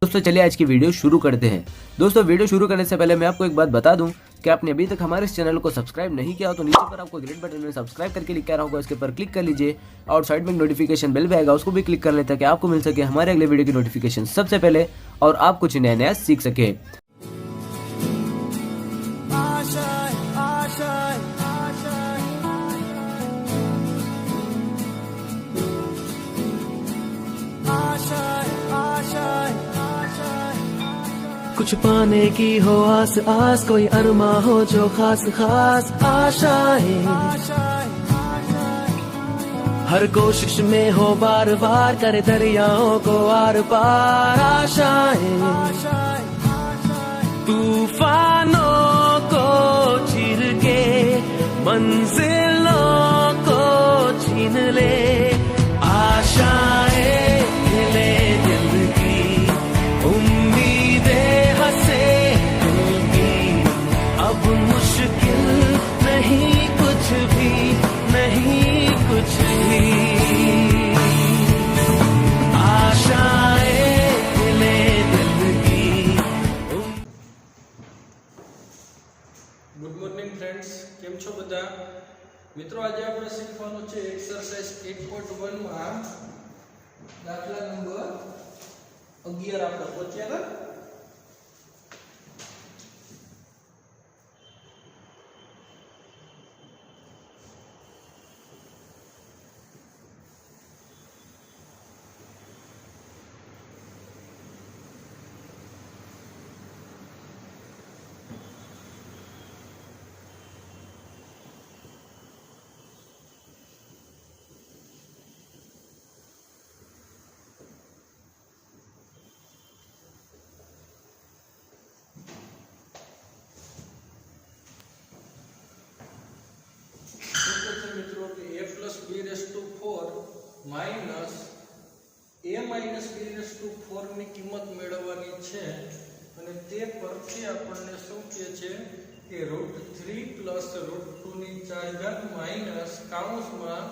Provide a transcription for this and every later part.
दोस्तों चलिए आज की वीडियो शुरू करते हैं। दोस्तों वीडियो शुरू करने से पहले मैं आपको एक बात बता दूं कि आपने अभी तक हमारे इस चैनल को सब्सक्राइब नहीं किया हो तो नीचे पर आपको ग्रीन बटन में सब्सक्राइब करके लिखा रहा होगा, इसके ऊपर क्लिक कर लीजिए और साइड में नोटिफिकेशन बेल भी आएगा, उसको भी क्लिक कर लें ताकि आपको मिल सके हमारे अगले वीडियो की नोटिफिकेशन सबसे पहले और आप कुछ नया नया सीख सके। कुछ पाने की हो आस आस, कोई अरमा हो जो खास खास आशाएं, हर कोशिश में हो बार बार, करे दरियाओं को आर पार आशाएं, तूफानों को चीर के मंजिलों को छीन ले, आशाएं खिले दिल की, उम्मीदें हंसे दिल की, अब मुश्किल नहीं कुछ भी, नहीं कुछ भी, आशाएं खिले दिल की। गुड मॉर्निंग फ्रेंड्स, केम छो बधा मित्रों? आज આપણે શીખવાનું છે એક્સરસાઇઝ 8.1 માં દાખલા નંબર 11 આપણે પહોંચ્યા હતા। મિત્રો કે a plus b raised to 4 minus a minus b raised to 4 ની કિંમત મેળવવાની છે અને તે પરથી આપણને શું કહે છે કે √3 plus √2 ની 4 ઘાત માઈનસ કૌંસમાં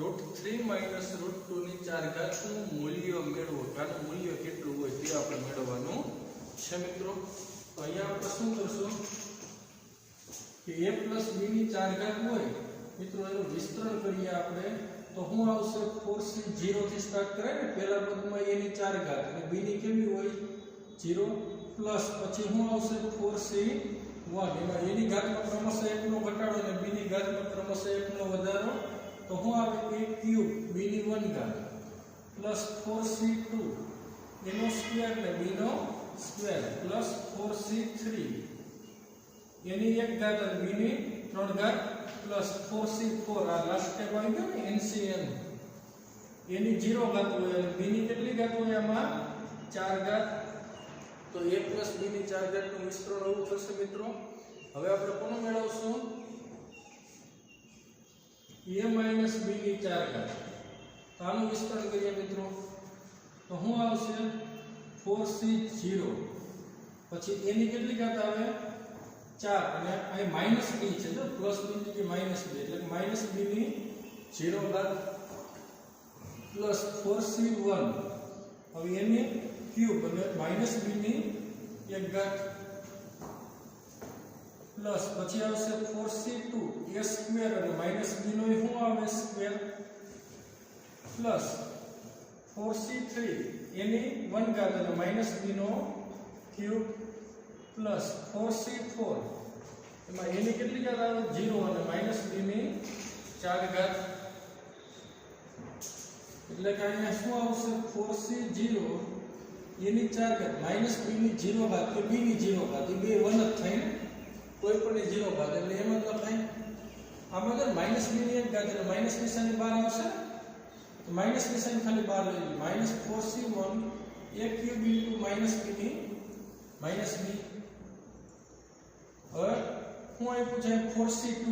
√3 minus √2 ની 4 ઘાત નું મૂલ્ય મેળવો। આનું મૂલ્ય કેટલું હોય તે આપણે મેળવવાનું છે મિત્રો। તો અહીંયા આપણે શું કરશું કે a plus b ની 4 ઘાત હોય મિત્રો, એનું વિસ્તરણ કરીએ આપણે તો શું આવશે? 4c 0 થી સ્ટાર્ટ કરાય ને, પહેલા પદમાં a ની 4 ઘાત અને b ની કેવી હોય 0 પ્લસ પછી શું આવશે 4c1, એમાં a ની ઘાતમાં ક્રમશઃ 1 નો ઘટાડો અને b ની ઘાતમાં ક્રમશઃ 1 નો વધારો, તો શું આવે a ક્યુબ b ની 1 ઘાત પ્લસ 4c2 એનો સ્ક્વેર ને b નો સ્ક્વેર પ્લસ 4c3 એની 1 ઘાત અને b ની 3 ઘાત प्लस 4c4 आ लास्ट स्टेप આવી ગયો ને NCN એની 0 ઘાત હોય અને b ની કેટલી ઘાત હોય આમાં 4 ઘાત, તો a plus b ની 4 ઘાત નું મિશ્રણ આવું થશે મિત્રો। હવે આપણે કોનું મેળવશું? a minus b ની 4 ઘાત, તો આનું વિસ્તરણ કરીએ મિત્રો તો શું આવશે 4c0 પછી a ની કેટલી ઘાત આવે 4 અને આ માઈનસ b છે, જો પ્લસ b ની જગ્યાએ માઈનસ b એટલે કે માઈનસ b ની 0 ઘાત પ્લસ 4c1 હવે એની ક્યુબ અને માઈનસ b ની 1 ઘાત પ્લસ પછી આવશે 4c2 a સ્ક્વેર અને માઈનસ b નો શું આવે સ્ક્વેર પ્લસ 4c3 એની 1 ઘાત અને માઈનસ b નો ક્યુબ प्लस 4c4 એમાં એની કેટલી ઘાત આવે 0 અને માઈનસ b ની 4 ઘાત એટલે કે અહીંયા શું આવશે 4c0 એની 4 ઘાત માઈનસ b ની 0 ઘાત કે b ની 0 ઘાત એ બે 1 જ થાય ને, કોઈ પણ 0 ઘાત એટલે એમ જ લખાય। આમાં તો માઈનસ b ની 1 ઘાત એટલે માઈનસ નિશાની બહાર આવશે તો માઈનસ નિશાની ખાલી બહાર લઈ લો, minus 4c1 a cube into minus b ની માઈનસ b। હવે શું આપ્યું છે 4c2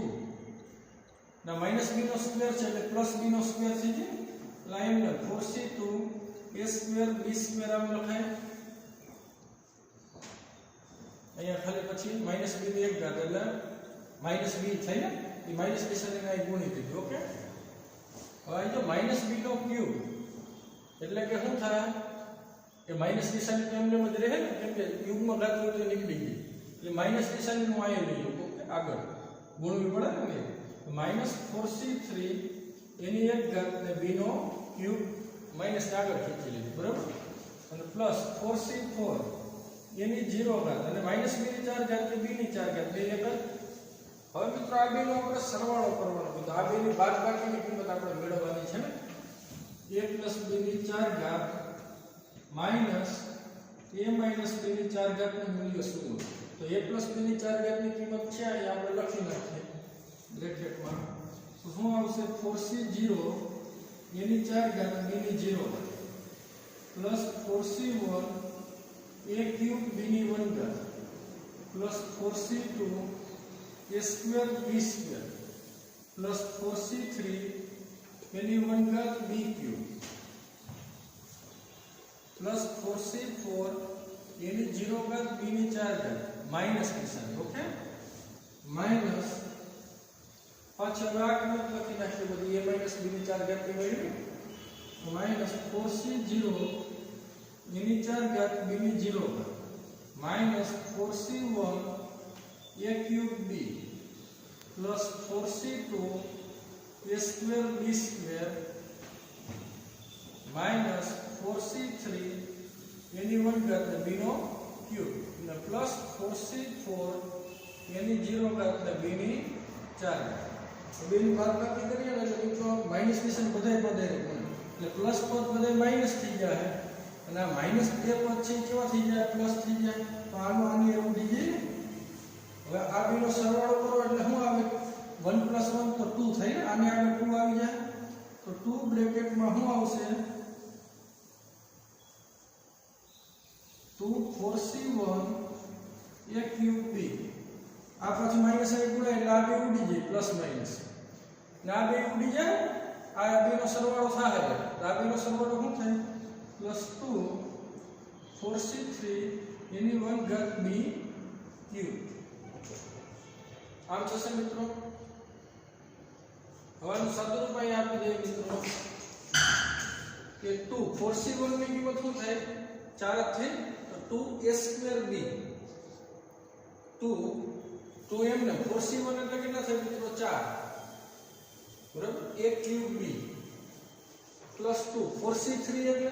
ના માઈનસ b નો સ્ક્વેર છે એટલે પ્લસ b નો સ્ક્વેર થઈ જાય, એટલે એમ ને 4c2 a square b square આમ લખાય, અહીંયા ખાલી પછી માઈનસ b ની 1 ઘાત એટલે માઈનસ b થાય ને, એ માઈનસ નિશાની અહીં ગુણી દીધી। ઓકે, હવે અહીં તો માઈનસ b નો ક્યુબ એટલે કે શું થાય એ માઇનસ નિશાની તો એમને જ રહે ને, કેમ કે યુગ્મ ઘાત હોય તો નીકળી ગઈ, એટલે માઇનસ નિશાની હું અહીંયા લઈ લઉં. ઓકે, આગળ ગુણવી પડે ને, માઇનસ 4c3 એની એક ઘાત ને b નો ક્યુબ માઇનસ આગળ ખેંચી લીધું, બરાબર, અને પ્લસ 4c4 એની 0 ઘાત અને માઇનસ b ની 4 ઘાત કે b ની 4 ઘાત બે એક જ. હવે મિત્રો આ બેનો આપણે સરવાળો કરવાનો છે, તો આ બેની બાદબાકીની કિંમત આપણે મેળવવાની છે ને, a plus b ની 4 ઘાત માઇનસ a minus b ની 4 ઘાતનું મૂલ્ય શું હોય? તો a plus b ની 4 ઘાતની કિંમત છે એ આપણે લખી નાખીએ બ્રેકેટમાં. તો શું આવશે? 4c0 એની 4 ઘાત b ની 0 plus 4c1 a cube b ની 1 ઘાત plus 4c2 a square b square plus 4c3 એની 1 ઘાત b ક્યુબ પ્લસ 4c4 એની 0 ઘાત b ની 4 ઘાત માઇનસ નિશાની. ઓકે, માઇનસ પાછળ આ કિંમત લખી નાખીએ બધી a માઇનસ b ની 4 ઘાત ની વેલ્યુ, માઇનસ 4c0 એની 4 ઘાત b ની 0 ઘાત minus 4c1 a cube b plus 4c2 a square b square minus 4c3 એની 1 ઘાત b નો ક્યુબ અને પ્લસ 4c4 એની 0 ઘાત b ની 4 ઘાત. બેની બાદબાકી કરીએ ને એટલે મિત્રો માઈનસ નિશાન બધાય પદે રહે, એટલે પ્લસ પદ બધાય માઈનસ થઈ જાય અને આ માઈનસ બે પદ છે કેવા થઈ જાય? પ્લસ થઈ જાય. તો આનો આની એવું થઈ જાય. હવે આ બેનો સરવાળો કરો એટલે શું આવે? 1 + 1 તો 2 થાય ને, આને આગળ 2 આવી જાય તો 2 બ્રેકેટમાં શું આવશે? 2 4c1 a ક્યુબ b. આ પછી માઈનસ આવી ગુણાય એટલે આ બે ઉડી જાય, પ્લસ માઈનસ ને આ બે ઉડી જાય, આ બેનો સરવાળો થાય તો આ બેનો સરવાળો શું થાય? +2 4c3 એની 1 ઘાત b ક્યુબ. આમ થશે મિત્રો. હવેનું સાદુરૂપ અહીં આપી દઈએ મિત્રો કે 2 4c1 ની કિંમત શું થાય? 4 જ થઈ, તો 2a2b 2 એમને 4c1 એટલે કેટલા થાય મિત્રો? 4, બરાબર, a cube b plus 2 4c3 એટલે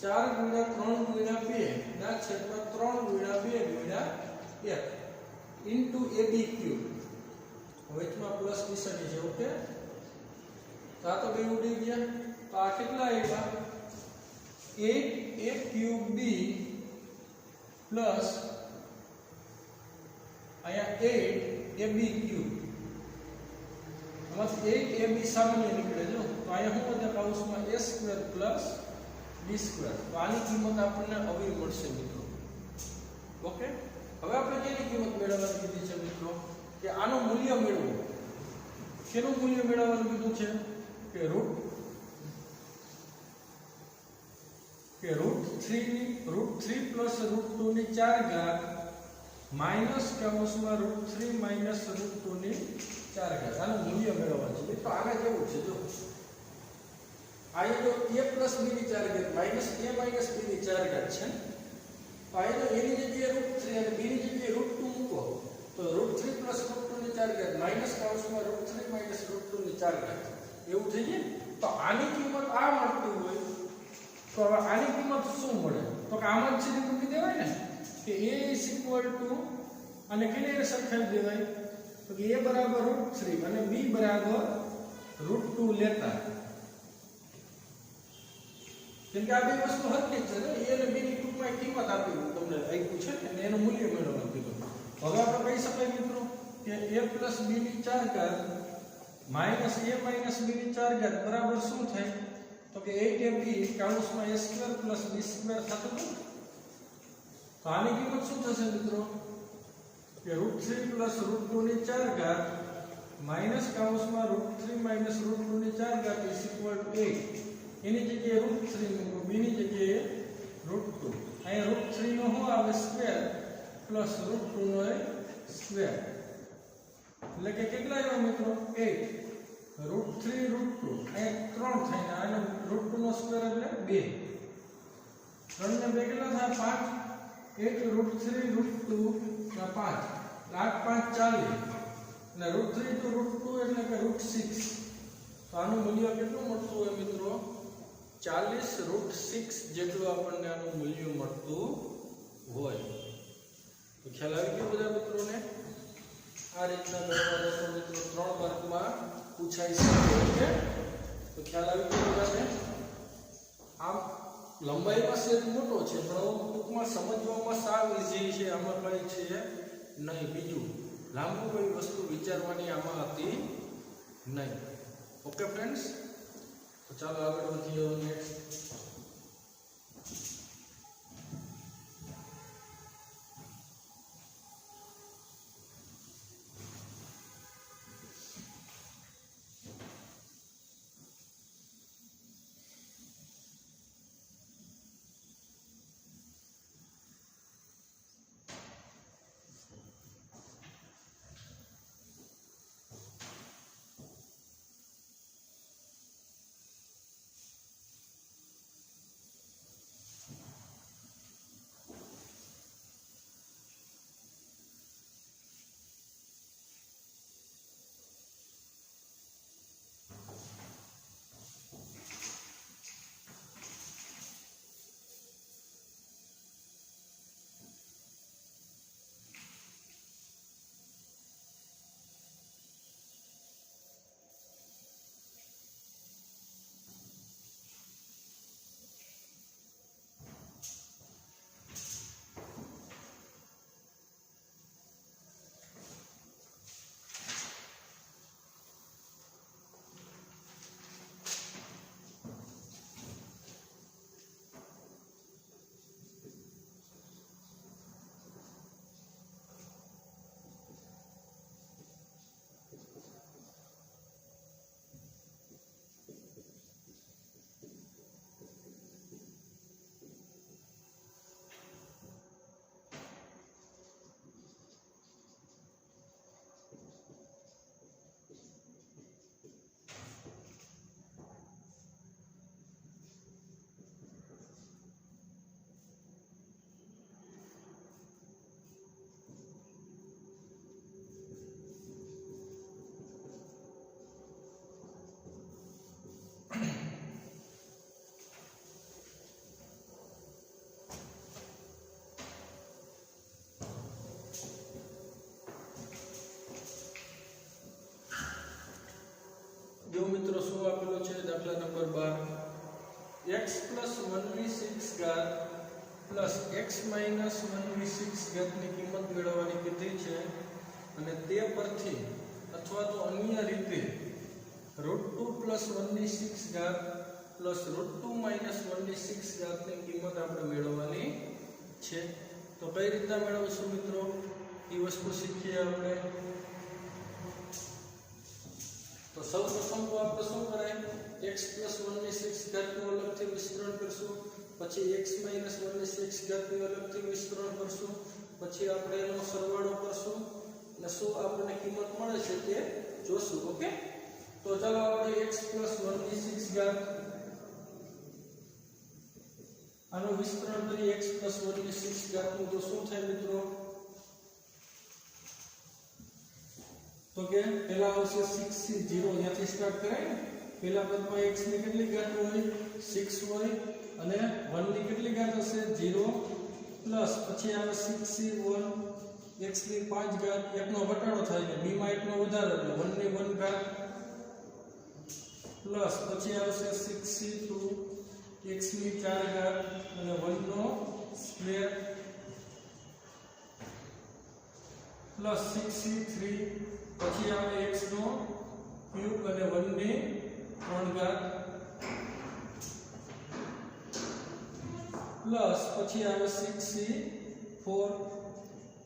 4 ગુણ્યા 3 ગુણ્યા 2 ના છેદમાં 3 ગુણ્યા 2 ગુણ્યા 1 ઇન્ટુ ab ક્યુબ. વચમાં પ્લસ નિશાની છે. ઓકે, તો આ તો બે ઉડી ગયા. તો આ કેટલા આવ્યા? 8 a ક્યુબ b પ્લસ અહીંયા 8 ab ક્યુબ. આમાંથી 8 ab સામાન્ય નીકળે જો, તો અહીંયા શું વધે? કૌંસમાં a square plus b square. તો આની કિંમત આપણને આવી મળશે મિત્રો. ઓકે, હવે આપણે કેની કિંમત મેળવવાની કીધી છે મિત્રો? કે આનું મૂલ્ય મેળવવું. શેનું મૂલ્ય મેળવવાનું કીધું છે? કે √3 પ્લસ √2 ની 4 ઘાત માઇનસ કૌંસમાં √3 માઇનસ √2 ની 4 ઘાત. આનું મૂલ્ય મેળવવાનું છે. તો આના જેવું છે જો, આ તો a પ્લસ b ની 4 ઘાત માઇનસ a માઇનસ b ની 4 ઘાત છે. તો આ તો એની જગ્યાએ √3 અને b ની જગ્યાએ √2 મૂકો તો √3 પ્લસ √2 ની 4 ઘાત માઇનસ કૌંસમાં √3 માઇનસ √2 ની 4 ઘાત એવું થઈ જાય. તો આની કિંમત આ મળતી હોય તો હવે આની કિંમત શું મળે? તો કે આમ જ સીધી મૂકી દેવાય ને કે a અને કેને સરખાવી દેવાય? તો કે a બરાબર √3 અને b બરાબર √2 લેતા, કેમ કે આ બે વસ્તુ હરખી જ છે ને. a અને b ની ટૂંકમાં કિંમત આપી તમને આપ્યું છે ને એનું મૂલ્ય મેળવવાનું કીધું. હવે આપણે કહી શકાય મિત્રો કે a પ્લસ b ની 4 ઘાત માઇનસ a માઇનસ b ની 4 ઘાત બરાબર શું થાય? તો કે 8ab કૌંસમાં a square plus b square થતું. તો આની કિંમત શું થશે મિત્રો? કે √3 પ્લસ √2 ની 4 ઘાત માઇનસ કૌંસમાં √3 માઇનસ √2 ની 4 ઘાત ઇઝ ઇક્વલ ટુ 8. એની જગ્યાએ √3 મૂકો, b ની જગ્યાએ √2. અહીંયા √3 નો શું આવે? સ્ક્વેર પ્લસ √2 નો સ્ક્વેર એટલે કે કેટલા આવ્યા મિત્રો? 8. √3 √2 અહીંયા 3 થાય ને આનો √2 નો સ્ક્વેર એટલે 2. 3 ને 2 કેટલા થાય 5 8 √3 √2 ના 5 8 5 40 અને √3 to √2 એટલે કે √6 તો આનું મૂલ્ય કેટલું મળતું હોય મિત્રો 40 √6 જેટલું આપણને આનું મૂલ્ય મળતું હોય તો ખ્યાલ આવી ગયો બધા મિત્રોને આ રીતના ગણવા જશો મિત્રો 3 માર્કમાં પૂછાઈ શકે છે તો ખ્યાલ આવી ગયો બધાને આમ લંબાઈમાં સેજ મોટો છે પણ ટૂંકમાં સમજવામાં સાવ ઈઝી છે આમાં કઈ છે નહીં બીજું લાંબુ કોઈ વસ્તુ વિચારવાની આમાં હતી નહીં ઓકે ફ્રેન્ડ્સ તો ચાલો આગળ વધીએ નેક્સ્ટ જો મિત્રો શું આપેલો છે દાખલા નંબર 12 x + 1/6 ઘાત પ્લસ x - 1/6 ઘાતની કિંમત મેળવવાની કીધી છે અને તે પરથી અથવા તો અન્ય રીતે √2 + 1/6 ઘાત પ્લસ √2 - 1/6 ઘાતની કિંમત આપણે મેળવવાની છે તો કઈ રીતે મેળવશું મિત્રો એ વસ્તુ શીખીએ આપણે તો સૌપ્રથમ તો આપણે શું કરાય x + 1/6 ઘાતનું અલગથી વિસ્તરણ કરશું પછી x - 1/6 ઘાતનું અલગથી વિસ્તરણ કરશું પછી આપણે એનો સરવાળો કરશું અને શું આપણને કિંમત મળે છે તે જોશું ઓકે તો ચાલો આપણે x + 1/6 ઘાત આનું વિસ્તરણ કરીએ x + 1/6 ઘાતનું તો શું થાય મિત્રો તો કે પહેલા આવશે 6 થી 0 અહીંયાથી સ્ટાર્ટ કરાય ને પહેલા પદમાં x ની કેટલી ઘાત હોય 6 હોય અને 1 ની કેટલી ઘાત હશે 0 પ્લસ પછી આવે 6c1 x ની 5 ઘાત એકનો ઘટાડો થાય ને b માં એકનો વધારો એટલે 1 ની 1 ઘાત પ્લસ પછી આવશે 6c2 x ની 4 ઘાત અને 1 નો સ્ક્વેર પ્લસ 6c3 પછી આવે x નો ક્યુબ અને 1 ની 3 ઘાત પ્લસ પછી આવે 6c4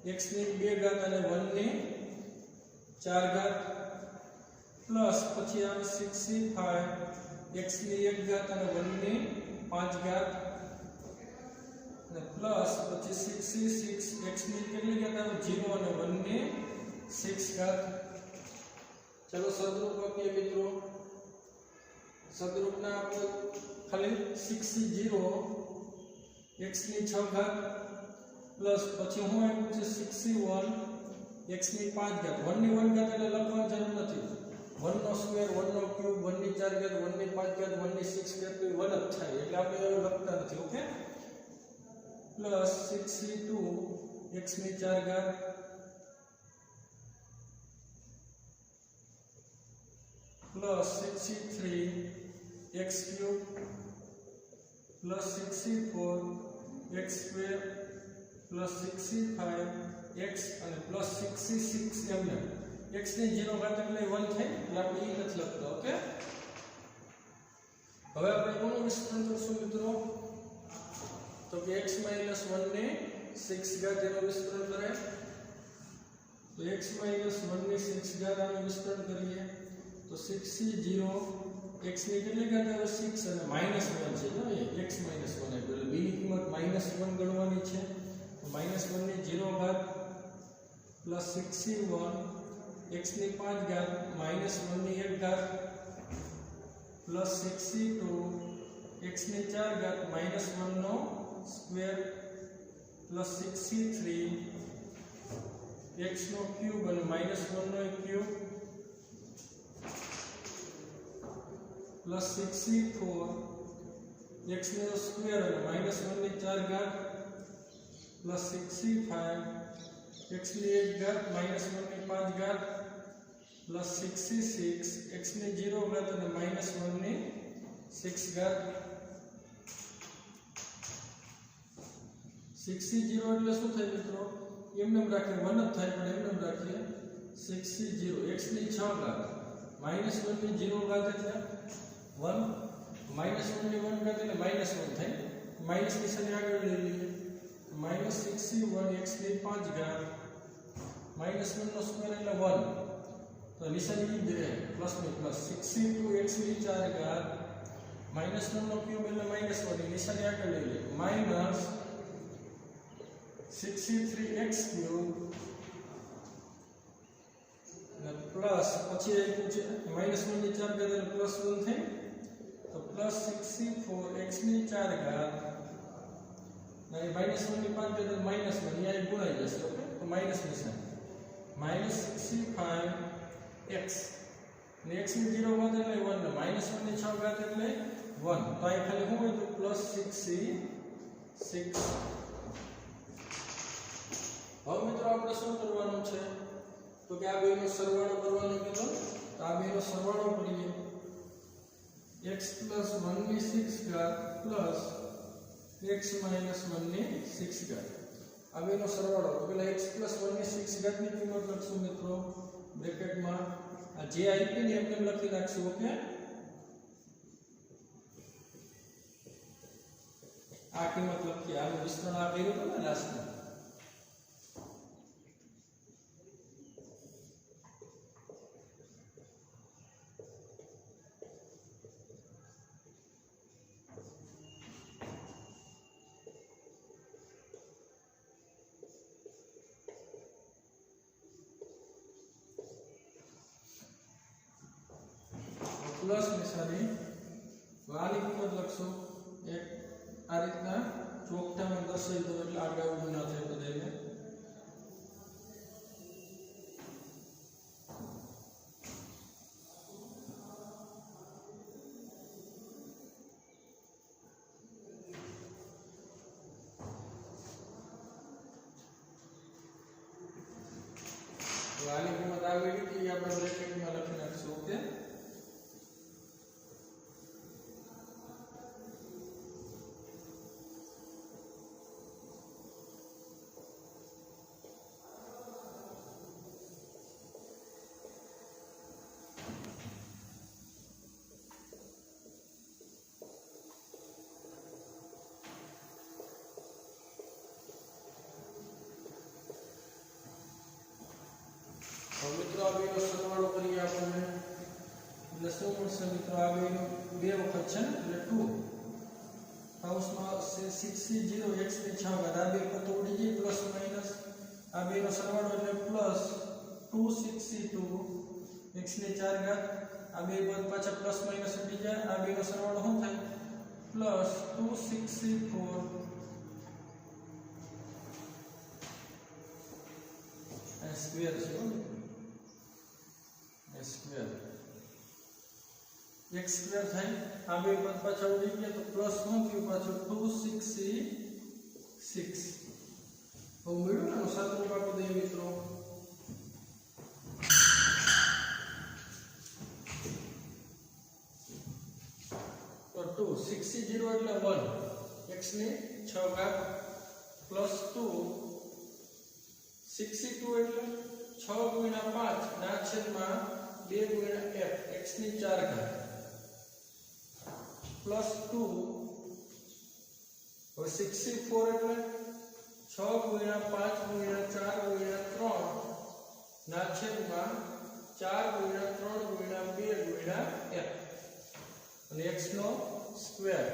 x ની 2 ઘાત અને 1 ની 4 ઘાત પ્લસ પછી આવે 6c5 x ની 1 ઘાત અને 1 ની 5 ઘાત અને પ્લસ પછી 6c6 x ની કેટલી ઘાત આવે 0 અને 1 ની 6 ઘાત ચલો સદરૂપ આપીએ મિત્રો સદરૂપના આપણે ખાલી 6c0 x ની 6 ઘાત પ્લસ પછી હું આપ્યું છે 6c1 x ની 5 ઘાત 1 ની 1 ઘાત એટલે લખવાની જરૂર નથી 1 નો સ્ક્વેર 1 નો ક્યુબ 1 ની 4 ઘાત 1 ની 5 ઘાત 1 ની 6 ઘાત તો 1 જ થાય એટલે આપણે એવું લખતા નથી ઓકે પ્લસ 6c2 x ની 4 ઘાત plus 6c3 x cube plus 6c4 x square plus 6c5 x અને પ્લસ 6c6 એમને x ની 0 ઘાત એટલે 1 થાય એટલે આપણે એ નથી લખતા ઓકે હવે આપણે કોનું વિસ્તરણ કરશું મિત્રો તો કે x 1 ને 6 ઘાત એનું વિસ્તરણ કરે તો x 1 ની 6 ઘાત આનું વિસ્તરણ કરીએ तो 6c0 x ની કેટલી ઘાત આવે 6 અને -1 છે જો x -1 એટલે b ની કિંમત -1 ગણવાની છે તો -1 ની 0 ઘાત પ્લસ 6c1 x ની 5 ઘાત -1 ની 1 ઘાત પ્લસ 6c2 x ની 4 ઘાત -1 નો સ્ક્વેર પ્લસ 6c3 x નો ક્યુબ અને -1 નો ક્યુબ प्लस 6c4 x નો સ્ક્વેર અને -1 ની 4 ઘાત પ્લસ 6c5 x ની 1 ઘાત -1 ની 5 ઘાત પ્લસ 6c6 x ની 0 ઘાત અને -1 ની 6 ઘાત 6c0 એટલે શું થાય મિત્રો એમને રાખીએ 1 જ થાય પણ એમને રાખીએ 6c0 x ની 6 ઘાત -1 ની 0 ઘાત એટલે 1 -1 ની 1 ઘાત એટલે -1 થાય માઈનસ નિશાની આગળ લઈ લઈએ -6c1 x ની 5 ઘાત -1 નો સ્ક્વેર એટલે 1 તો નિશાની ઈ જ રહે પ્લસ ની પ્લસ 6c2 x ની 4 ઘાત -1 નો ક્યુબ એટલે -1 નિશાની આગળ લઈ લઈએ -6c3 x ક્યુબ અને પ્લસ પછી આપ્યું છે -1 ની 4 ઘાત એટલે +1 થાય तो प्लस 6c4 x ની 4 ઘાત અને -1 ની 5 ઘાત -1 અહીંયા ગુણાઈ જશે ઓકે તો માઈનસ નિશાન -6c5 x અને x ની 0 ઘાત એટલે 1 ને -1 ની 6 ઘાત એટલે 1 તો અહીં ખાલી શું હોય તો +6c6 હવે મિત્રો આપણે શું કરવાનું છે તો કે આ બેનો સરવાળો કરવાનો કીધો તો આ બેનો સરવાળો કરીએ x plus 1 ની 6 ઘાત plus x minus 1 ની 6 ઘાત આ બેનો સરવાળો તો પેલા x plus 1 ની 6 ઘાત ની કિંમત લખશું મિત્રો બ્રેકેટમાં આ જે આપી ને એમને લખી નાખશું ઓકે આ કિંમત લખીએ આનું વિસ્તરણ આ કર્યું તો ને લાસ્ટમાં प्लस निशानी वाली किंमत लखशो एक आ रीतना ચોકઠા માં દર્શાવી દો એટલે આગળ ઊભું ના થાય બધાને વાલી કિંમત આવી ગઈ આપણે બ્રેકેટમાં લખી નાખશું ઓકે મિત્રો આ બેનો સરવાળો કરીએ આપણે એટલે શું મળશે મિત્રો આ બેનો બે વખત છે ને એટલે 2 કૌંસમાં 6c0 x ની 6 ઘાત આ બે વખત ઉડી જાય પ્લસ માઈનસ આ બેનો સરવાળો એટલે પ્લસ 2 6c2 x ની 4 ઘાત આ બે પદ પાછા પ્લસ માઈનસ ઉડી જાય આ બેનો સરવાળો શું થાય પ્લસ 2 6c4 સ્ક્વેર છે એ સ્ક્વેર x સ્ક્વેર થાય આ બે પદ પાછા ઉડી ગયા તો પ્લસ શું થયું પાછું 266 હવે મળ્યું ને સાતમું આપી દઈએ મિત્રો તો 2 60 એટલે 1 x ની 6 ઘાત પ્લસ 2 62 એટલે 6 ગુણ્યા 5 ના છેદમાં 2 ગુણ્યા f x ની 4 ઘાત પ્લસ 2 હવે 64 એટલે 6 ગુણ્યા 5 ગુણ્યા 4 ગુણ્યા 3 ના છેદમાં 4 ગુણ્યા 3 ગુણ્યા 2 ગુણ્યા f અને x નો સ્ક્વેર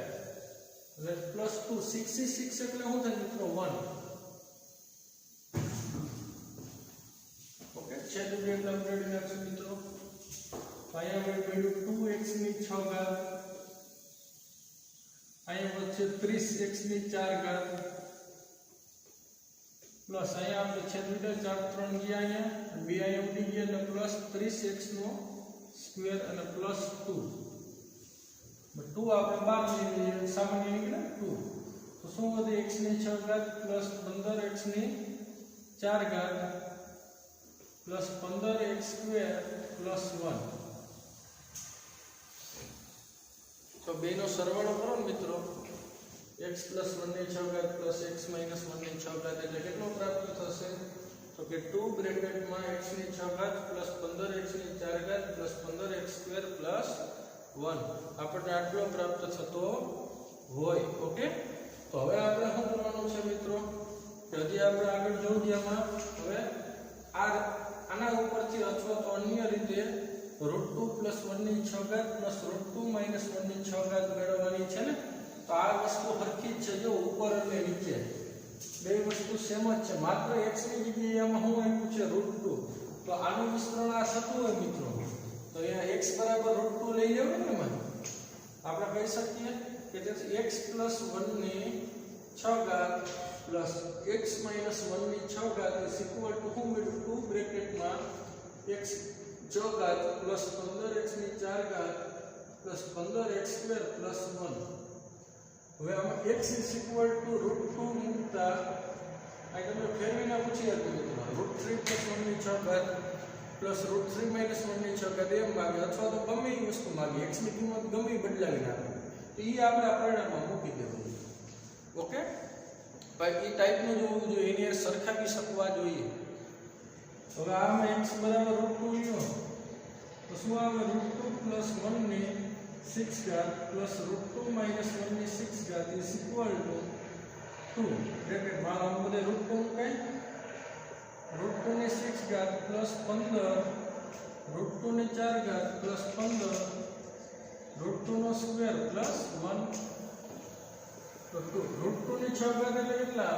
એટલે પ્લસ 2 66 એટલે શું થાય મિત્રો 1 ઓકે છેદ બે નંબર નાખશું મિત્રો અહીંયા મળ્યું 2x ની 6 ઘાત અહીંયા વચ્ચે 30x ની 4 ઘાત પ્લસ અહીંયા આપણે છેદ બીજા 4 3 ગયા અહીંયા બે અહીંયા ઉડી ગયા એટલે પ્લસ 30x નો સ્ક્વેર અને પ્લસ 2 2 આપણે બહાર લઈએ સામાન્ય નીકળે 2 તો શું વધે x ની 6 ઘાત પ્લસ 15x ની 4 ઘાત પ્લસ 15x સ્ક્વેર પ્લસ 1 તો બેનો સરવાળો કરો ને મિત્રો x પ્લસ 1 ની 6 ઘાત પ્લસ x માઈનસ 1 ની 6 ઘાત એટલે કેટલો પ્રાપ્ત થશે તો કે 2 બ્રેકેટમાં x ની 6 ઘાત પ્લસ 15x ની 4 ઘાત પ્લસ 15x સ્ક્વેર પ્લસ 1 આપણને આટલો પ્રાપ્ત થતો હોય ઓકે તો હવે આપણે શું કરવાનું છે મિત્રો કે હજી આપણે આગળ જોઈએ આમાં હવે આના ઉપરથી અથવા તો અન્ય રીતે √2 + 1 ની 6 ઘાત પ્લસ √2 - 1 ની 6 ઘાત મેળવવાની છે ને તો આ વસ્તુ હરખી જ છે જો ઉપર અને નીચે બે વસ્તુ સેમ જ છે માત્ર x ની જગ્યાએ આમાં શું આપ્યું છે √2 તો આનું વિસ્તરણ આ થતું હોય મિત્રો તો અહીંયા x બરાબર √2 લઈ લેવું ને એમાં આપણે કહી શકીએ કે તેથી x + 1 ની 6 ઘાત પ્લસ x - 1 ની 6 ઘાત ઇઝ ઇક્વલ ટુ શું મળ્યું 2 બ્રેકેટમાં x 6 ઘાત પ્લસ 15x ની 4 ઘાત પ્લસ 15x સ્ક્વેર પ્લસ 1 હવે આમાં x ઇઝ ઇક્વલ ટુ √2 મૂકતા આ તમને ફેરવીને પૂછી હતું મિત્રો √3 + 1 ની 6 ઘાત પ્લસ √3 - 1 ની 6 ઘાત એમ માગે અથવા તો ગમે એ વસ્તુ માગે x ની કિંમત ગમે એ બદલાવી નાખે તો એ આપણે આ પરિણામમાં મૂકી દેવું ઓકે ભાઈ એ ટાઈપનું જોવું જોઈએ એની સરખાવી શકવા જોઈએ હવે આમાં x બરાબર √2 લ્યો તો શું આવે √2 + 1 ની 6 ઘાત પ્લસ √2 - 1 ની 6 ઘાત ઇઝ ઇક્વલ ટુ 2 બ્રેકેટમાં આમ બધે √2 મુકાય √2 ની 6 ઘાત પ્લસ 15 √2 ની 4 ઘાત પ્લસ 15 √2 નો સ્ક્વેર પ્લસ 1 તો √2 ની 6 ઘાત એટલે કેટલા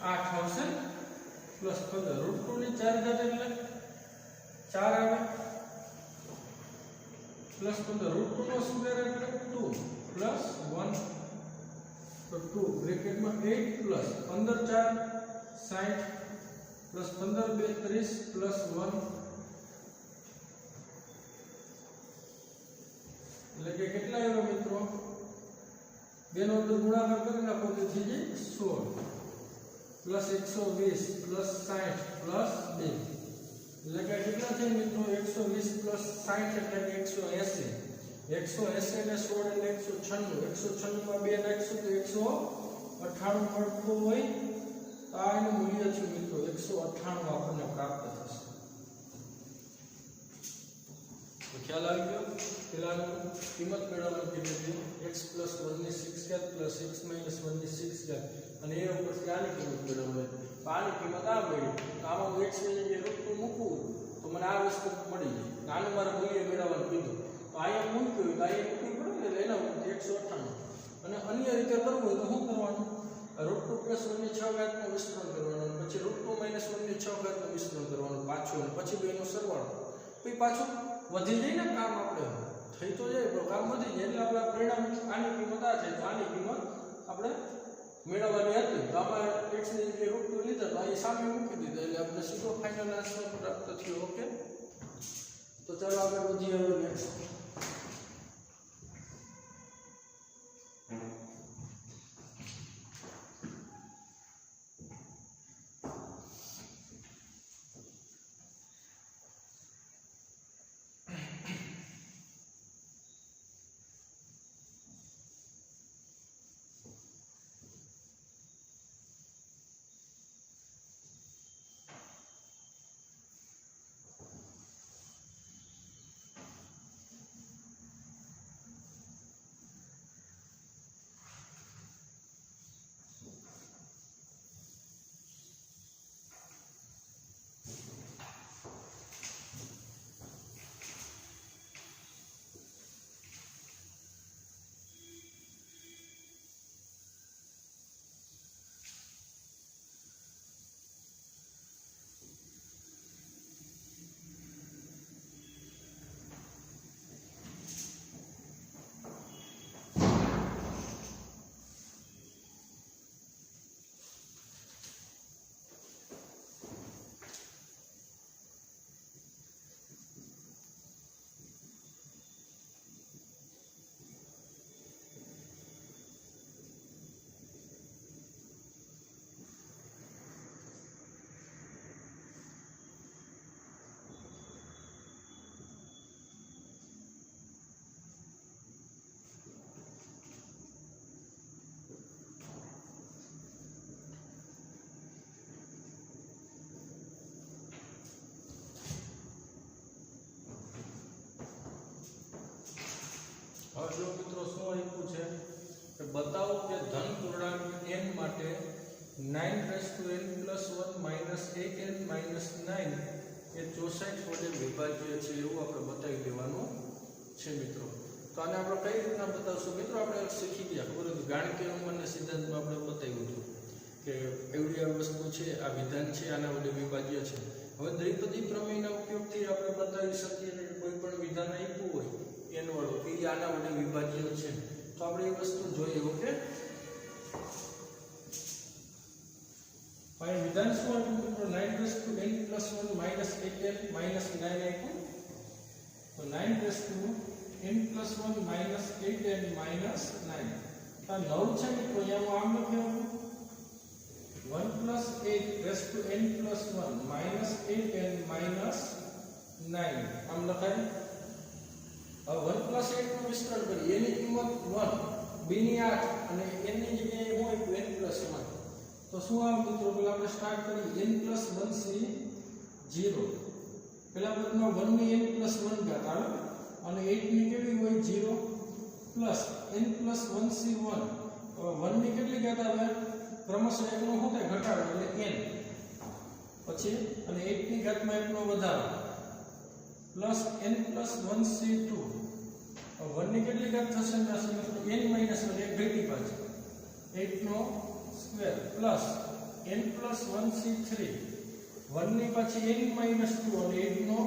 8 આવશે પ્લસ 15 √2 ની 4 ઘાત એટલે 4 આવે પ્લસ 15 √2 નો સ્ક્વેર એટલે 2 પ્લસ 1 તો 2 બ્રેકેટમાં 8 પ્લસ 15 4 60 પ્લસ 15 2 30 પ્લસ 1 એટલે કે કેટલા આવ્યો મિત્રો બેનો ગુણાકાર કરી નાખો તો થઈ જાય 16 પ્લસ 120 પ્લસ 60 પ્લસ 2 એટલે કે કેટલા છે મિત્રો 120 પ્લસ 60 એટલે કે 180 180 ને 16 એટલે 196 માં 2 નાખશું તો 198 મળતું હોય તો આ એનું મૂલ્ય છે મિત્રો 198 આપણને પ્રાપ્ત થશે તો ખ્યાલ આવી ગયો પેલાનું કિંમત મેળવવાનું કીધું x + 1 ની 6 ઘાત પ્લસ x - 1 ની 6 ઘાત અને એ ઉપરથી આની કિંમત મેળવવાની તો આની કિંમત આ મળી તો આમાં હું x ની જગ્યાએ √2 મૂકું તો મને આ વસ્તુ મળી જાય આનું મારે મૂલ્ય મેળવવાનું કીધું તો અહીંયા મૂક્યું તો અહીંયા મૂકવી પડે ને એના 198 અને અન્ય રીતે કરવું હોય તો શું કરવાનું √2 + 1 ની 6 ઘાતનું વિસ્તરણ કરવાનું પછી √2 - 1 ની 6 ઘાતનું વિસ્તરણ કરવાનું પાછું અને પછી બેનો સરવાળો પછી પાછું વધી જાય ને કામ આપણે થઈ તો જાય પણ કામ વધી જાય એટલે આપણે પરિણામ આની કિંમત આ છે તો આની કિંમત આપણે મેળવવાની હતી તો આમાં x ની જગ્યાએ √2 લીધા તો અહીં સામે મૂકી દીધા એટલે આપણે સીધો ફાઇનલ આન્સર પ્રાપ્ત થયો. ઓકે, તો ચાલો આગળ વધીએ હવે નેક્સ્ટ. હવે જો મિત્રો શું આપ્યું છે કે બતાવો કે ધન પૂર્ણાંક n માટે 9n+1 8n - 9 એ 64 વડે વિભાજ્ય છે એવું આપણે બતાવી દેવાનું છે મિત્રો. તો આને આપણે કઈ રીતના બતાવશું મિત્રો? આપણે શીખી ગયા, ખબર હતી ગાણિતિક અનુમાનના સિદ્ધાંતમાં આપણે બતાવ્યું હતું કે એવડી આ વસ્તુ છે, આ વિધાન છે, આના વડે વિભાજ્ય છે. હવે દ્વિપદી પ્રમેયના ઉપયોગથી આપણે બતાવી શકીએ કે કોઈ પણ વિધાન આપ્યું હોય n વાળો કે આના વડે વિભાજ્ય છે, તો આપણે એ વસ્તુ જોઈએ. ઓકે, ભાઈ વિધાન શું હતું મિત્રો? 9n+1 - 8n - 9 આપ્યું. તો 9n+1 - 8n - 9 તો 9 છે મિત્રો. અહીંયા આમ લખ્યું 1+8n+1 - 8n - 9 આમ લખાય. હવે 1+8 નું વિસ્તરણ કરીએ. a ની કિંમત 1, b ની 8 અને n ની જગ્યાએ હોય n+1. તો શું આવે મિત્રો? પેલા આપણે સ્ટાર્ટ કરીએ n+1c 0. પેલા પદમાં 1 ની n+1 ઘાત આવે અને 8 ની કેવી હોય 0 પ્લસ n+1c 1. હવે 1 ની કેટલી ઘાત આવે? ક્રમશઃ 1 નો શું થાય? ઘટાડો એટલે n. પછી અને 8 ની ઘાતમાં 1 નો વધારો પ્લસ n+1c 2. 1 ની કેટલી ઘાત થશે? n - 1 એક ઘટી પાછી 8 નો સ્ક્વેર પ્લસ n+1c 3. 1 ની પાછી n - 2 અને 8 નો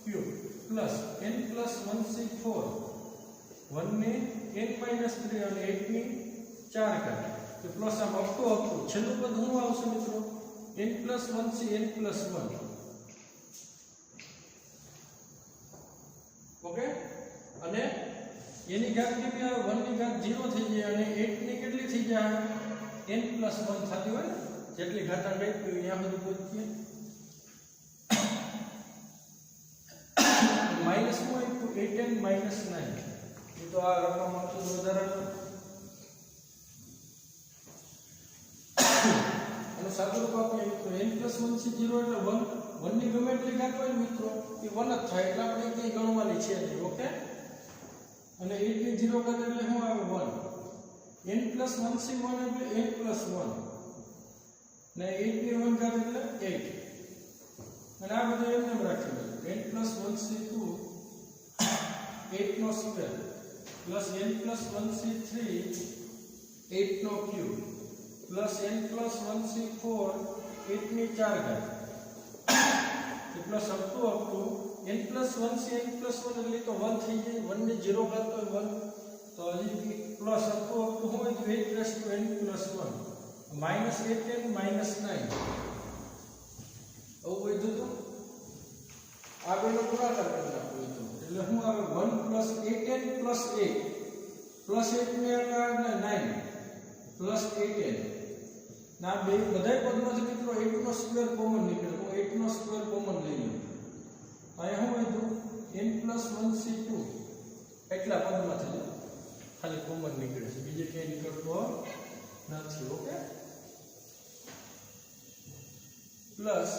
ક્યુબ પ્લસ n+1c 4. 1 ની n - 3 અને 8 ની 4 ઘાત કે પ્લસ આમ અપતો છેલ્લું પદ શું આવશે મિત્રો? n+1c n+1. ઓકે, અને એની ઘાત કેટલી આવે? 1 ની ઘાત 0 થઈ જાય અને 8 ની કેટલી થઈ જાય? n+1 થતી હોય ને, જેટલી ઘાત આ ગઈ ત્યાં સુધી પહોંચીએ. માઈનસ શું આપ્યું? 8n - 9. એ તો આ રકમ આખું વધારાનું અને સાદુરૂપ આપીએ તો n+1c 0 એટલે 1. 1 ની ગમે એટલી ઘાત હોય મિત્રો એ 1 જ થાય, એટલે આપણે કંઈ ગણવાની છે નહીં. ઓકે, અને 8 ની 0 ઘાત એટલે શું આવે? 1. n+1c 1 એટલે n+1 ને 8 ની 1 ઘાત એટલે 8. અને આ બધું એમ રાખીએ. n+1c 2 8 નો સ્ક્વેર પ્લસ n+1c 3 8 નો ક્યુબ પ્લસ n+1c 4 8 ની 4 ઘાત plus up to n+1c n+1 એટલે તો 1 થઈ જાય. 1 ની 0 ઘાત તો 1 तो हजी प्लस अप टू हो 8 raise to n plus 1 minus 8n minus 9 अब वही तो આગળનો ગુણાકાર કરી નાખો તો એટલે હું આવે 1 પ્લસ 8n પ્લસ 8 પ્લસ 8 ને કારણે 9 પ્લસ 8n ના બે બધાય પદમાંથી મિત્રો 8 નો સ્ક્વેર કોમન નીકળે તો 8 નો સ્ક્વેર કોમન લઈ લો અહીંયા હું લીધું n પ્લસ 1c2 એટલા પદમાંથી ખાલી કોમન નીકળે છે બીજે ક્યાંય નીકળતો નથી ઓકે પ્લસ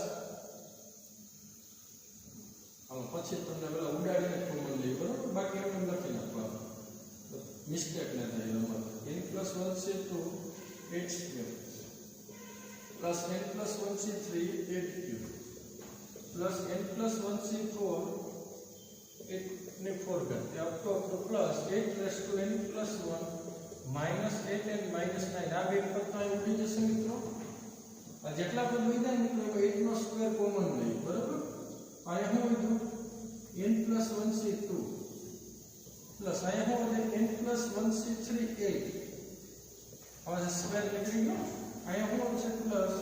પછી તમને પેલા ઉડાડીને કોમન લઈ બરોબર બાકી એમ લખી નાખવાનું મિસ્ટેક ન થાય એમાં n plus 1c2 8 square plus n plus 1c3 8 cube plus n plus 1c4 8 ને 4 ઘાત up to plus 8 raise to n plus 1 minus 8n minus 9 આ બે પદ તો ઉડી જશે મિત્રો આ જેટલા પદ ઉડ્યા મિત્રો 8 નો સ્ક્વેર કોમન લઈ બરોબર आया हूं इधर n plus 1c2 प्लस आया हूं इधर n plus 1c3 8 और स्क्वायर निकल गया आया हूं इधर प्लस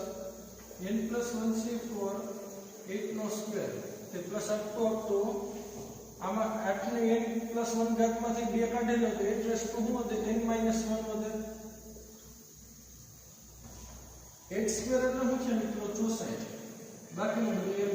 n plus 1c4 8 નો સ્ક્વેર તે પ્લસ અપ તો આમાં 8 ને n plus 1 ઘાતમાંથી 2 કાઢેલો તો 8 રેસ ટુ હું વધે n minus 1 વધે 8 સ્ક્વેર એટલે શું છે મિત્રો 64 બાકીનું બધું એમ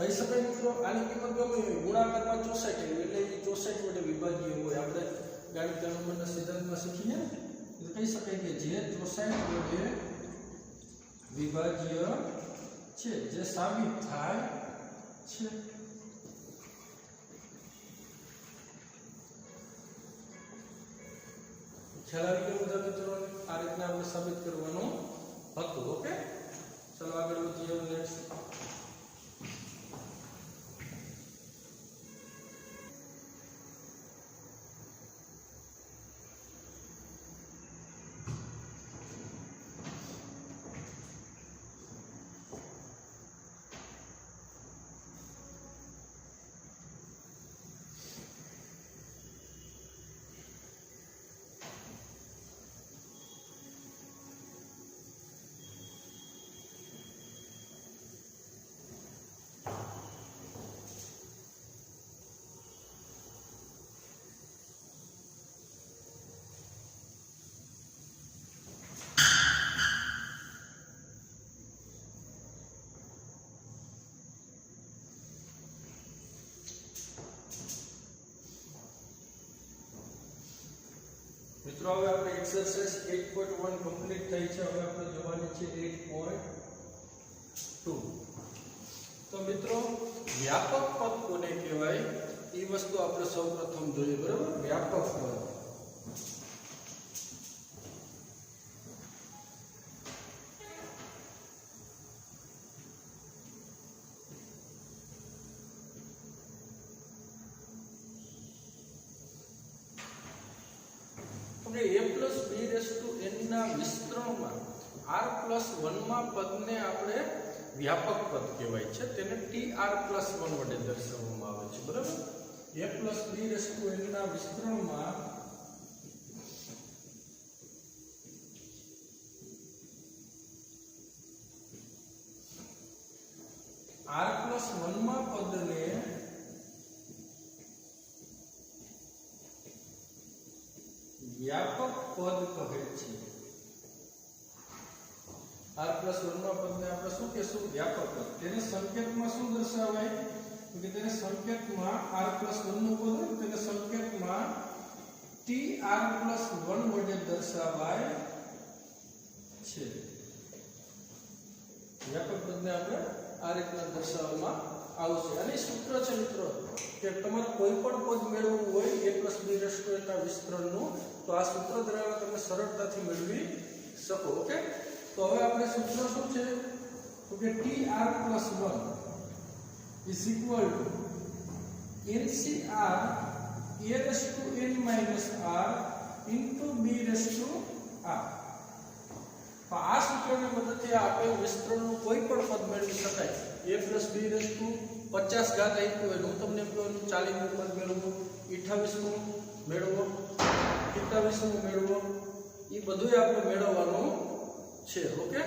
કહી શકાય મિત્રો આની કિંમત ગમે હોય ગુણાકારમાં 64 એટલે એ 64 વડે વિભાજ્ય હોય આપણે ગાણિતિક નંબરના સિદ્ધાંતમાં શીખીએ એટલે કહી શકાય કે જે 64 વડે વિભાજ્ય છે જે સાબિત થાય છે ખ્યાલ આવી ગયો બધા મિત્રો આ રીતના આપણે સાબિત કરવાનું હતું ઓકે ચલો આગળ વધીએ નેક્સ્ટ મિત્રો હવે આપણે એક્સરસાઇઝ 8.1 કમ્પ્લીટ થઈ છે હવે આપણે જોવાની છે 8.2 તો મિત્રો વ્યાપક પદ કોને કહેવાય એ વસ્તુ આપણે સૌપ્રથમ જોઈએ બરાબર વ્યાપક પદ a plus b raised to n ના વિસ્તરણમાં r plus 1 માં પદને આપણે વ્યાપક પદ કહેવાય છે તેને tr plus 1 વડે દર્શાવવામાં આવે છે બરાબર a plus b raised to n ના વિસ્તરણમાં r plus 1 માં પદને व्यापक पद કહે છે r plus 1 માં પદને આપણે શું કહેશું વ્યાપક પદ તેને સંકેતમાં શું દર્શાવાય તો કે તેને સંકેતમાં r plus 1 નું પદ તેને સંકેતમાં tr plus 1 વડે દર્શાવાય છે વ્યાપક પદને આપણે આ રીતના દર્શાવવામાં આવશે અને સૂત્ર છે મિત્રો કે તમારે કોઈ પણ પદ મેળવવું હોય a plus b raised to n ના વિસ્તરણનું તો આ સૂત્ર દ્વારા તમે સરળતાથી મેળવી શકો ઓકે તો હવે આપણે સૂત્ર શું છે તો કે tr plus 1 is equal to ncr a raised to n minus r into B raise to R. તો આ સૂત્રની મદદથી આપેલ વિસ્તરણનું કોઈ પણ પદ મેળવી શકાય. a plus B raise to 50 ઘાત આપ્યું હોય હું તમને એમ કહું 40 નું પદ મેળવો, 28 નું મેળવો, 27 નું મેળવો, એ બધું આપણે મેળવવાનું છે. ઓકે,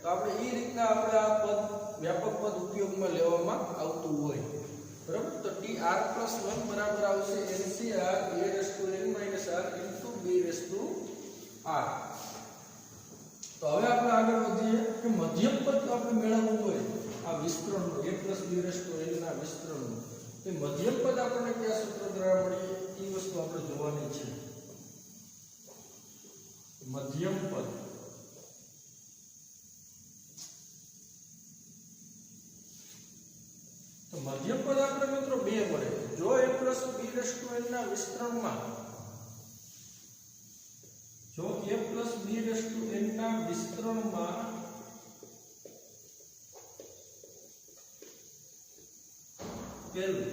તો આપણે એ રીતના આપણે આ પદ વ્યાપક પદ ઉપયોગમાં લેવામાં આવતું હોય. બરાબર, તો tr+1 બરાબર આવશે ncr a⁻n r * b r. તો હવે આપણે આગળ વધીએ કે મધ્યમ પદ આપણે મેળવવું હોય આ વિસ્તરણનું a + b⁻n ના વિસ્તરણનું, તો મધ્યમ પદ આપણને કયા સૂત્ર દ્વારા મળે એ વસ્તુ આપણે જોવાની છે. મધ્યમ પદ તો મધ્યમ પદ આપણે મિત્રો બે મળે. જો a + b⁻n ના વિસ્તરણમાં પહેલું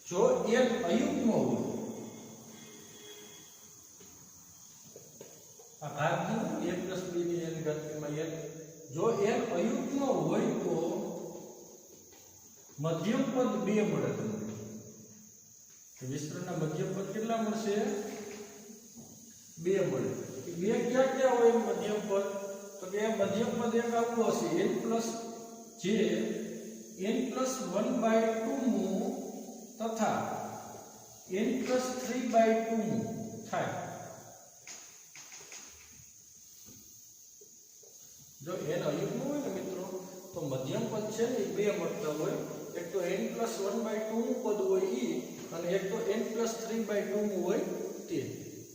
જો n અયુગ્મ હોય, આ ભાગનું a + b ની n ઘાતમાં n, જો n અયુગ્મ હોય તો મધ્યમ પદ બે મળે તમને. વિસ્તરણના મધ્યમ પદ કેટલા મળશે? બે મળે. બે ક્યાં ક્યાં હોય મધ્યમ પદ? તો કે મધ્યમ પદ એક આવું હશે n + j n+1/2 મુ તથા n+3/2 મુ થાય. જો n અયુગ્મ હોય ને મિત્રો તો મધ્યમ પદ છે ને એ બે મળતા હોય. એક તો n+1/2 મુ પદ હોય ઈ અને એક તો n+3/2 મુ હોય તે.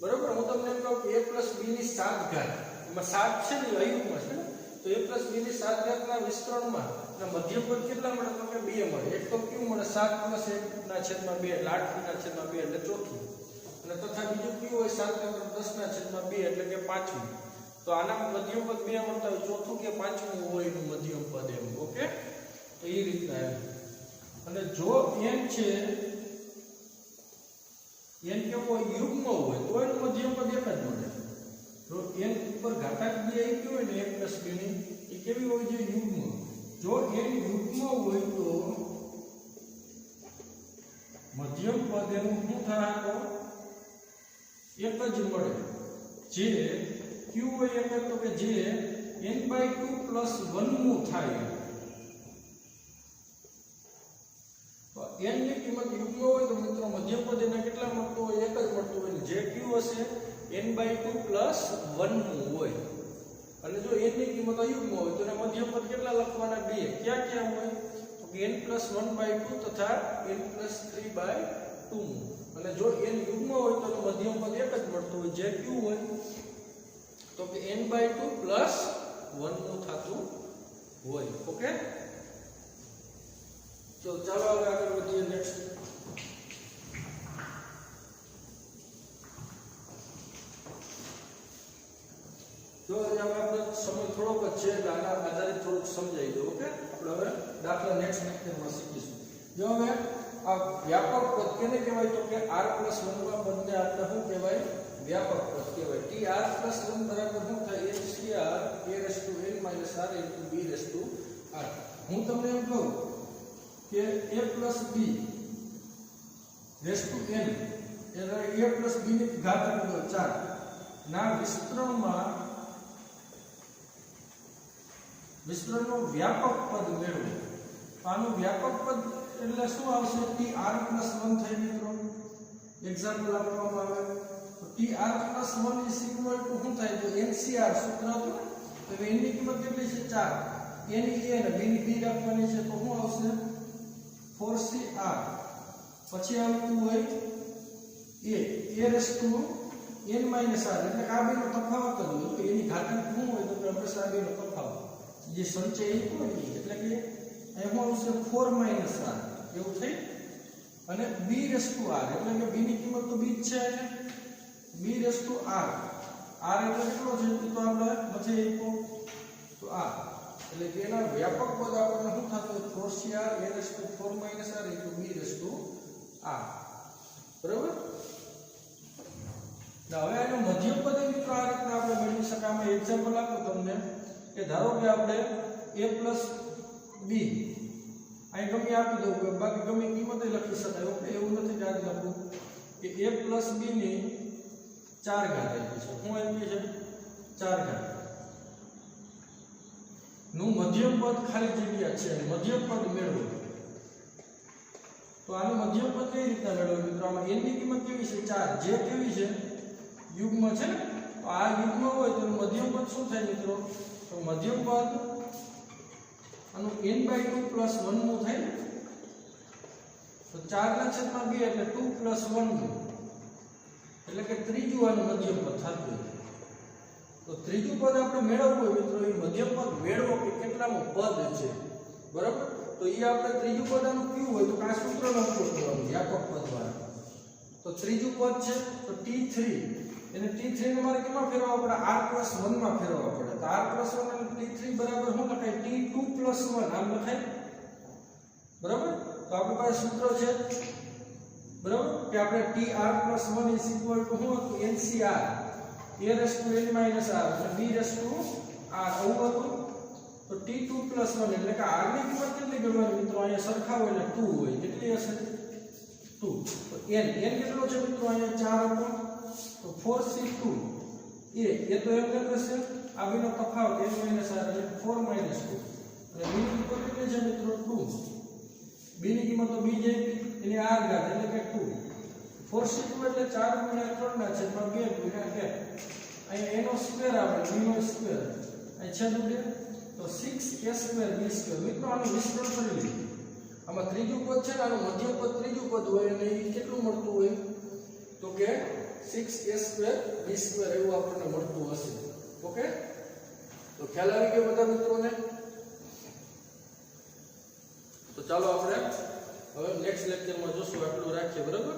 બરોબર, હું તમને એમ કહું કે a + b ની 7 ઘાત, એમાં 7 છે ને અયુગ્મ છે ને, તો a + b ની 7 ઘાતના વિસ્તરણમાં મધ્યમ પદ કેટલા મળે? તો કે બે મળે. એક તો ક્યુ મળે 7 + 1/2 એટલે 8/2 એટલે ચોથું, અને તથા બીજું ક્યુ હોય 7 + 10/2 એટલે કે પાંચમું. તો આના મધ્યમ પદ બે મળતા હોય, ચોથું કે પાંચમું હોય એનું મધ્યમ પદ એમ. ઓકે, તો એ રીતના એમ. અને જો n છે n કેવો યુગ્મ હોય તો એનું મધ્યમ પદ એક જ મળે. જો n ઉપર ઘાતાંક બે આપ્યો હોય ને a + b ની, એ કેવી હોય છે? યુગ્મ. જો n યુગ્મ હોય તો મધ્યમ પદ એનું શું થાય? તો એક જ મળે. જે q હોય એક તો કે જે n/2 + 1 મુ થાય. તો n ની કિંમત યુગ્મ હોય તો મિત્રો મધ્યમ પદ એને કેટલા મળતો હોય? એક જ મળતો હોય. જે q હશે n/2 + 1 મુ હોય. અને જો n ની કિંમત અયુગ્મ હોય તો એના મધ્યમ પદ કેટલા લખવાના? બે. ક્યાં ક્યાં હોય? તો કે n+1/2 તથા n+3/2 મુ. અને જો n યુગ્મ હોય તો એનું મધ્યમ પદ એક જ મળતો હોય. જે q હોય તો કે n/2 + 1 મુ થતું હોય. ઓકે, તો ચાલો હવે આગળ વધીએ. નેક્સ્ટ જો હવે આપણે સમય થોડોક જ છે એટલે આના આધારિત થોડુંક સમજાઈ દો. ઓકે, આપણે હવે દાખલા નેક્સ્ટ લેક્ચરમાં શીખીશું. જો હવે આ વ્યાપક પદ કેને કહેવાય? તો કે r+1 ના પદને આપણે શું કહેવાય? વ્યાપક પદ કહેવાય. tr+1 બરાબર શું થાય? ncr a⁻n r b r. હું તમને એમ કહું કે a + b n એટલે a + b ની ઘાત 4 ના વિસ્તરણનો વ્યાપક પદ મેળવો. આનું વ્યાપક પદ એટલે શું આવશે? tr+1 થાય મિત્રો. એક્ઝામ્પલ આપવામાં આવે તો tr+1 શું થાય? તો ncr સૂત્ર હતું તો n ની કિંમત કેટલી છે? 4. n ની a અને b ની b રાખવાની છે તો શું આવશે? 4cr. પછી આવતું હોય a⁻n r એટલે આ બેનો તફાવત જ હોય. તો એની ઘાતાંક શું હોય? તો હંમેશા આ બેનો તફાવત જે સંચય હોય એટલે કે એમાં આવશે 4 - r એવું થઈ. અને b⁻r એટલે કે b ની કિંમત તો b જ છે. b⁻r r એટલે કેટલો છે? તો આપણે વચ્ચે આપ્યો તો આ એટલે કે એના વ્યાપક પદ આપણને શું થતું? 4cr a⁻4 - r b⁻r. બરાબર. હવે આનો મધ્યમ પદ મિત્રો આ રીતના આપણે મેળવી શકાય. આમાં એક્ઝામ્પલ આપું તમને કે ધારો કે આપણે a પ્લસ b અહીં ગમે આપી દઉં, બાકી ગમે કિંમત લખી શકાય. ઓકે, એવું નથી કે આજ લખું કે a પ્લસ b ની 4 ઘાત આપી છે. શું આપી છે? 4 ઘાત નું મધ્યમ પદ ખાલી જગ્યા છે. મધ્યમ પદ મેળવો. તો આનું મધ્યમ પદ કઈ રીતના મેળવવું મિત્રો? આમાં n ની કિંમત કેવી છે? 4. જે કેવી છે? યુગ્મ છે. તો આ યુગ્મ હોય તો મધ્યમ પદ શું થાય મિત્રો? તો મધ્યમ પદ આનું n/2 + 1 નું થાય. તો 4/2 એટલે 2 + 1 નું, એટલે કે ત્રીજું આનું મધ્યમ પદ થતું હોય. તો ત્રીજું પદ આપણે મેળવવું હોય મિત્રો, એ મધ્યમ પદ મેળવો કે કેટલામું પદ છે, બરાબર? તો એ આપણે ત્રીજું પદ આનું કયું હોય તો આ સૂત્રનો ઉપયોગ કરવાનો, વ્યાપક પદ વાળા. તો ત્રીજું પદ છે તો t3, એને t3 ને મારે કેમાં ફેરવવા પડે? r+1 માં ફેરવવા પડે. તો r+1 અને t3 બરાબર શું લખાય? t2 + 1 આમ લખાય, બરાબર? તો આપણી પાસે સૂત્ર છે, બરાબર, કે આપણે tr+1 = શું હતું? NCR, a⁻n - r અને b⁻r આવું હતું. તો t2 + 1 એટલે કે r ની કિંમત કેટલી ગણવાની મિત્રો? અહીંયા સરખા હોય એટલે 2 હોય. કેટલી હશે? 2. તો n કેટલો છે મિત્રો? અહીંયા 4 હતો. તો 4c2 એ તો એમ લખશે, આ બેનો તફાવત n - r એટલે 4 - 2. અને b ની કિંમત કેટલી છે મિત્રો? 2. b ની કિંમત તો b જે એની r ઘાત એટલે કે 2. 4c2 એટલે 4 × 3 ના છેદમાં 2 × 2. અહીંયા a નો સ્ક્વેર આવે, b નો સ્ક્વેર, અહીં છેદ ઉડે તો 6a² b². મિત્રો આનું વિસ્તરણ કરી લઈએ. આમાં ત્રીજું પદ છે ને, આનું મધ્યમ પદ ત્રીજું પદ હોય અને એ કેટલું મળતું હોય? તો કે 6a² b² એવું આપણને મળતું હશે. ઓકે, તો ખ્યાલ આવી ગયો બધા મિત્રોને? તો ચાલો આપણે હવે નેક્સ્ટ લેક્ચરમાં જોશું. આટલું રાખીએ, બરાબર?